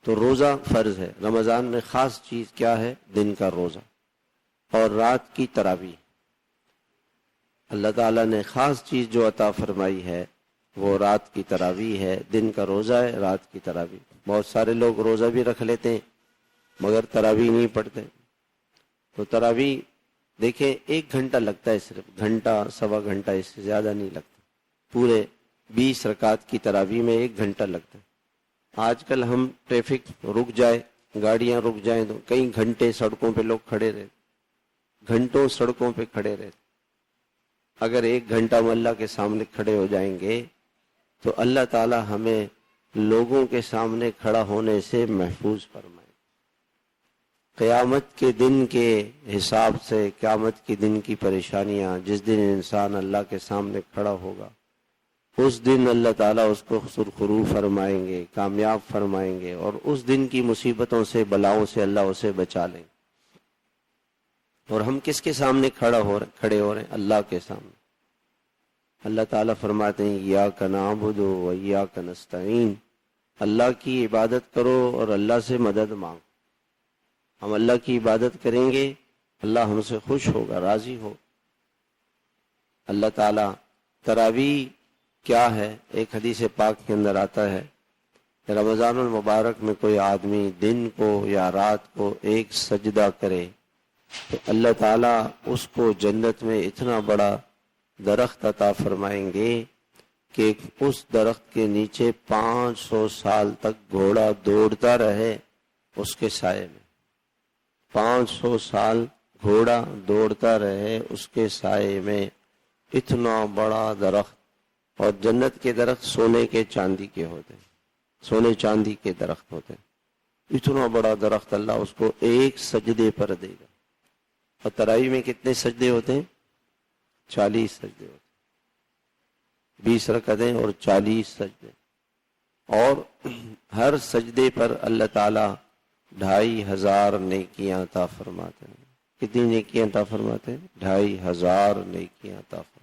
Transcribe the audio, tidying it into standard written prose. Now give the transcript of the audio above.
تو روزہ فرض ہے۔ رمضان میں خاص چیز کیا ہے؟ دن کا روزہ اور رات کی تراویح۔ اللہ تعالیٰ نے خاص چیز جو عطا فرمائی ہے وہ رات کی تراویح ہے۔ دن کا روزہ ہے، رات کی تراویح۔ بہت سارے لوگ روزہ بھی رکھ لیتے ہیں مگر تراویح نہیں پڑھتے۔ تو تراویح دیکھیں 1 گھنٹہ لگتا ہے، صرف گھنٹہ سوا گھنٹہ، اس سے زیادہ نہیں لگتا۔ پورے 20 رکعت کی تراویح میں 1 گھنٹہ لگتا ہے۔ آج کل ہم ٹریفک رک جائے، گاڑیاں رک جائیں تو کئی گھنٹے سڑکوں پہ لوگ کھڑے رہتے، گھنٹوں سڑکوں پہ کھڑے رہتے۔ اگر 1 گھنٹہ ہم اللہ کے سامنے کھڑے ہو جائیں گے تو اللہ تعالی ہمیں لوگوں کے سامنے کھڑا ہونے سے محفوظ فرمائے۔ قیامت کے دن کے حساب سے، قیامت کے دن کی پریشانیاں، جس دن انسان اللہ کے سامنے کھڑا ہوگا، اس دن اللہ تعالیٰ اس کو سرخرو فرمائیں گے، کامیاب فرمائیں گے، اور اس دن کی مصیبتوں سے، بلاؤں سے اللہ اسے بچا لیں گے۔ اور ہم کس کے سامنے کھڑے ہو رہے ہیں؟ اللہ کے سامنے۔ اللہ تعالیٰ فرماتے ہیں ایاک نعبد و ایاک نستعین، اللہ کی عبادت کرو اور اللہ سے مدد مانگو۔ ہم اللہ کی عبادت کریں گے، اللہ ہم سے خوش ہوگا، راضی ہو۔ اللہ تعالیٰ تراویح کیا ہے؟ ایک حدیث پاک کے اندر آتا ہے کہ رمضان المبارک میں کوئی آدمی دن کو یا رات کو 1 سجدہ کرے تو اللہ تعالیٰ اس کو جنت میں اتنا بڑا درخت عطا فرمائیں گے کہ اس درخت کے نیچے 500 سال تک گھوڑا دوڑتا رہے اس کے سائے میں۔ 500 سال گھوڑا دوڑتا رہے اس کے سائے میں، اتنا بڑا درخت۔ اور جنت کے درخت سونے کے چاندی کے ہوتے ہیں، سونے چاندی کے درخت ہوتے ہیں۔ اتنا بڑا درخت اللہ اس کو 1 سجدے پر دے گا۔ اور تراویح میں کتنے سجدے ہوتے ہیں؟ 40 سجدے ہوتے ہیں، 20 رکعتیں اور 40 سجدے۔ اور ہر سجدے پر اللہ تعالیٰ 2500 نیکیاں عطا فرماتے ہیں۔ کتنی نیکیاں عطا فرماتے ہیں؟ 2500 نیکیاں عطا فرماتے ہیں۔